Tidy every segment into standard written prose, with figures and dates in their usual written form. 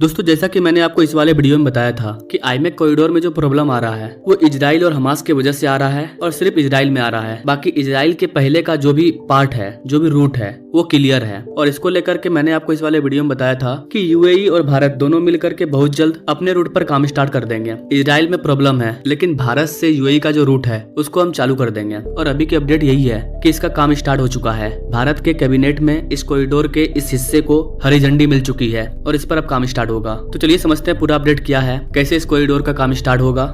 दोस्तों जैसा कि मैंने आपको इस वाले वीडियो में बताया था कि आईमेक कॉरिडोर में जो प्रॉब्लम आ रहा है वो इजराइल और हमास की वजह से आ रहा है और सिर्फ इजराइल में आ रहा है। बाकी इजराइल के पहले का जो भी पार्ट है, जो भी रूट है, वो क्लियर है। और इसको लेकर के मैंने आपको इस वाले वीडियो में बताया था कि यूएई और भारत दोनों मिलकर के बहुत जल्द अपने रूट पर काम स्टार्ट कर देंगे। इजराइल में प्रॉब्लम है लेकिन भारत से यूएई का जो रूट है उसको हम चालू कर देंगे। और अभी की अपडेट यही है कि इसका काम स्टार्ट हो चुका है। भारत के कैबिनेट में इस कॉरिडोर के इस हिस्से को हरी झंडी मिल चुकी है और इस पर अब काम स्टार्ट होगा। तो चलिए समझते हैं पूरा अपडेट क्या है, कैसे इस कॉरिडोर का काम स्टार्ट होगा।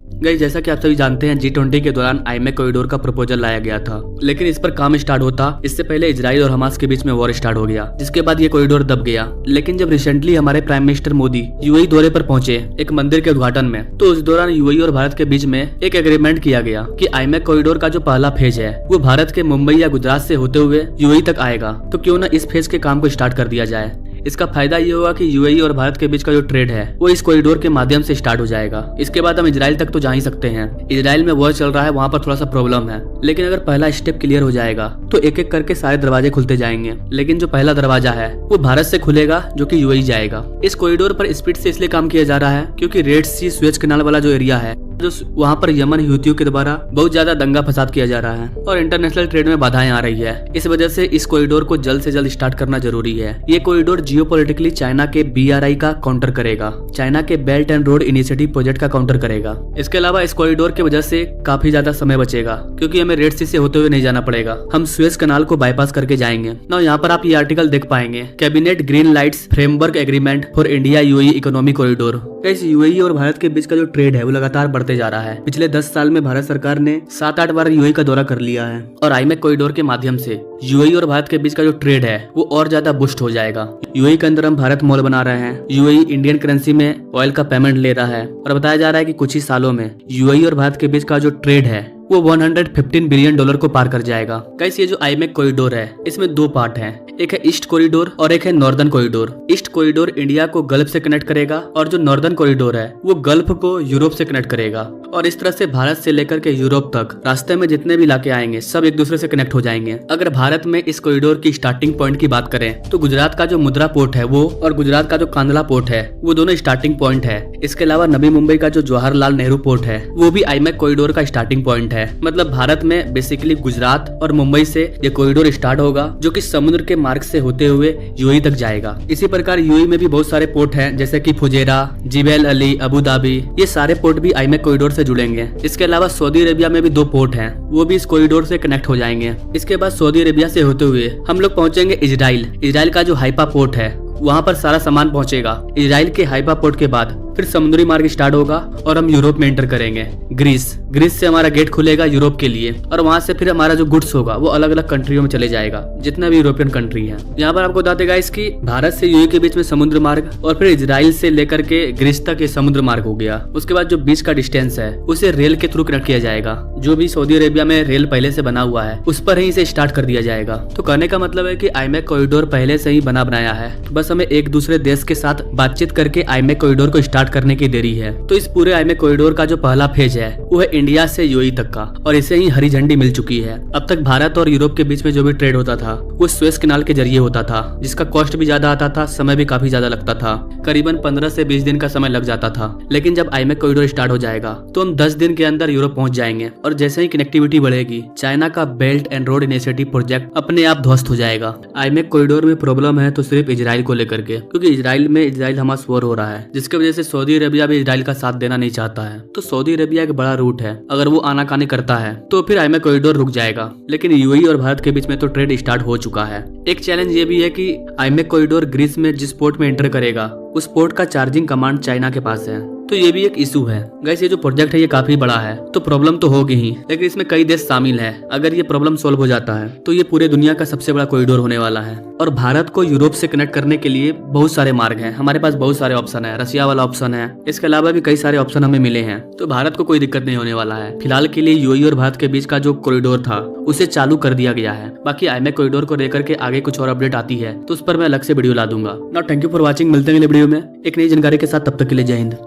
गाइस जैसा कि आप सभी जानते हैं G20 के दौरान आईमेक कॉरिडोर का प्रपोजल लाया गया था, लेकिन इस पर काम स्टार्ट होता इससे पहले इजराइल और हमास के बीच में वॉर स्टार्ट हो गया, जिसके बाद ये कॉरिडोर दब गया। लेकिन जब रिसेंटली हमारे प्राइम मिनिस्टर मोदी यूएई दौरे पर पहुंचे एक मंदिर के उद्घाटन में, तो उस दौरान यूएई और भारत के बीच में एक एग्रीमेंट किया गया कि आईमेक कॉरिडोर का जो पहला फेज है वो भारत के मुंबई या गुजरात से होते हुए यूएई तक आएगा। तो क्यों न इस फेज के काम को स्टार्ट कर दिया जाए। इसका फायदा ये होगा कि यूएई और भारत के बीच का जो ट्रेड है वो इस कॉरिडोर के माध्यम से स्टार्ट हो जाएगा। इसके बाद हम इजराइल तक तो जा ही सकते हैं। इजराइल में वॉर चल रहा है, वहाँ पर थोड़ा सा प्रॉब्लम है, लेकिन अगर पहला स्टेप क्लियर हो जाएगा तो एक एक करके सारे दरवाजे खुलते जाएंगे। लेकिन जो पहला दरवाजा है वो भारत से खुलेगा जो कि यूएई जाएगा। इस कॉरिडोर पर स्पीड से इसलिए काम किया जा रहा है क्योंकि रेड सी सुएज कैनाल वाला जो एरिया है, जो वहाँ पर यमन हुतियों के द्वारा बहुत ज्यादा दंगा फसाद किया जा रहा है और इंटरनेशनल ट्रेड में बाधाएं आ रही है। इस वजह से इस कॉरिडोर को जल्द से जल्द स्टार्ट करना जरूरी है। ये कॉरिडोर जियोपॉलिटिकली चाइना के BRI का काउंटर करेगा, चाइना के belt and road initiative project का काउंटर करेगा। इसके अलावा इस कॉरिडोर की वजह से काफी ज्यादा समय बचेगा क्योंकि हमें रेड सी से होते हुए नहीं जाना पड़ेगा, हम सुएज कैनाल को बाईपास करके जाएंगे ना। यहाँ पर आप ये आर्टिकल देख पाएंगे, cabinet green lights framework agreement for India UAE economic corridor. इस यूएई और भारत के बीच का जो ट्रेड है वो लगातार बढ़ते जा रहा है। पिछले 10 साल में भारत सरकार ने 7-8 बार यूएई का दौरा कर लिया है और आईमेक कॉरिडोर के माध्यम से यूएई और भारत के बीच का जो ट्रेड है वो और ज्यादा बूस्ट हो जाएगा। यूएई के अंदर हम भारत मॉल बना रहे हैं, यूएई इंडियन करेंसी में ऑयल का पेमेंट ले रहा है और बताया जा रहा है कि कुछ ही सालों में यूएई और भारत के बीच का जो ट्रेड है वो $115 बिलियन को पार कर जाएगा। गाइस ये जो आईमेक कॉरिडोर है इसमें दो पार्ट हैं, एक है ईस्ट कॉरिडोर और एक है northern corridor. East corridor India को गल्फ से कनेक्ट करेगा और जो नॉर्दर्न कॉरिडोर है वो गल्फ को यूरोप से कनेक्ट करेगा। और इस तरह से भारत से लेकर के यूरोप तक रास्ते में जितने भी इलाके आएंगे सब एक दूसरे से कनेक्ट हो जाएंगे। अगर भारत में इस कॉरिडोर की स्टार्टिंग पॉइंट की बात करें तो गुजरात का जो मुद्रा पोर्ट है वो और गुजरात का जो कांदला पोर्ट है वो दोनों स्टार्टिंग पॉइंट है। इसके अलावा नवी मुंबई का जो जवाहरलाल नेहरू पोर्ट है वो भी आईमेक कॉरिडोर का स्टार्टिंग पॉइंट है। मतलब भारत में बेसिकली गुजरात और मुंबई से ये कॉरिडोर स्टार्ट होगा जो कि समुद्र के मार्ग से होते हुए यूएई तक जाएगा। इसी प्रकार यूएई में भी बहुत सारे पोर्ट हैं जैसे कि फुजेरा, जिबेल अली, अबू धाबी, ये सारे पोर्ट भी आईमेक कॉरिडोर से जुड़ेंगे। इसके अलावा सऊदी अरेबिया में भी 2 पोर्ट हैं, वो भी इस कॉरिडोर से कनेक्ट हो जाएंगे। इसके बाद सऊदी अरेबिया से होते हुए हम लोग पहुंचेंगे इजराइल। इजराइल का जो हाइफा पोर्ट है वहाँ पर सारा सामान पहुंचेगा। इजराइल के हाइफा पोर्ट के बाद फिर समुद्री मार्ग स्टार्ट होगा और हम यूरोप में एंटर करेंगे। ग्रीस से हमारा गेट खुलेगा यूरोप के लिए और वहाँ से फिर हमारा जो गुड्स होगा वो अलग अलग कंट्रियों में चले जाएगा, जितना भी यूरोपियन कंट्री है। यहाँ पर आपको बता देगा इसकी भारत से यूएई के बीच में समुद्र मार्ग और फिर इजराइल से लेकर के ग्रीस तक ये समुद्र मार्ग हो गया। उसके बाद जो बीच का डिस्टेंस है उसे रेल के थ्रू कनेक्ट किया जाएगा। जो भी सऊदी अरेबिया में रेल पहले से बना हुआ है उस पर ही इसे स्टार्ट कर दिया जाएगा। तो कहने का मतलब है कि आईमेक कॉरिडोर पहले से ही बना बनाया है, बस हमें एक दूसरे देश के साथ बातचीत करके आईमेक कॉरिडोर को स्टार्ट करने की देरी है। तो इस पूरे आईमेक कॉरिडोर का जो पहला फेज है वो है इंडिया से यूएई तक का और इसे ही हरी झंडी मिल चुकी है। अब तक भारत और यूरोप के बीच में जो भी ट्रेड होता था वो सुएज कैनाल के जरिए होता था, जिसका कॉस्ट भी ज्यादा आता था, समय भी काफी ज्यादा लगता था, करीबन 15 से 20 दिन का समय लग जाता था। लेकिन जब आईमेक कॉरिडोर स्टार्ट हो जाएगा तो हम 10 दिन के अंदर यूरोप पहुंच जाएंगे और जैसे ही कनेक्टिविटी बढ़ेगी चाइना का belt and road initiative project अपने आप ध्वस्त हो जाएगा। आईमेक कॉरिडोर में प्रॉब्लम है तो सिर्फ इजराइल को लेकर के, क्योंकि इजराइल हमास वॉर हो रहा है जिसकी वजह से सऊदी अरेबिया भी इजराइल का साथ देना नहीं चाहता है। तो सऊदी अरेबिया एक बड़ा रूट है, अगर वो आनाकानी करता है तो फिर आईमेक कॉरिडोर रुक जाएगा। लेकिन यूएई और भारत के बीच में तो ट्रेड स्टार्ट हो चुका है। एक चैलेंज ये भी है कि आईमेक कॉरिडोर ग्रीस में जिस पोर्ट में एंटर करेगा उस पोर्ट का चार्जिंग कमांड चाइना के पास है, तो ये भी एक इशू है। गाइस ये जो प्रोजेक्ट है ये काफी बड़ा है तो प्रॉब्लम तो होगी ही, लेकिन इसमें कई देश शामिल है। अगर ये प्रॉब्लम सॉल्व हो जाता है तो ये पूरे दुनिया का सबसे बड़ा कॉरिडोर होने वाला है। और भारत को यूरोप से कनेक्ट करने के लिए बहुत सारे मार्ग हैं, हमारे पास बहुत सारे ऑप्शन है, रसिया वाला ऑप्शन है, इसके अलावा भी कई सारे ऑप्शन हमें मिले हैं। तो भारत को कोई दिक्कत नहीं होने वाला है। फिलहाल के लिए यूएई और भारत के बीच का जो कॉरिडोर था उसे चालू कर दिया गया है। बाकी आईमेक कॉरिडोर को लेकर के आगे कुछ और अपडेट आती है तो उस पर मैं अलग से वीडियो ला दूंगा। Now thank you for watching, मिलते हैं अगले वीडियो में एक नई जानकारी के साथ, तब तक के लिए जय हिंद।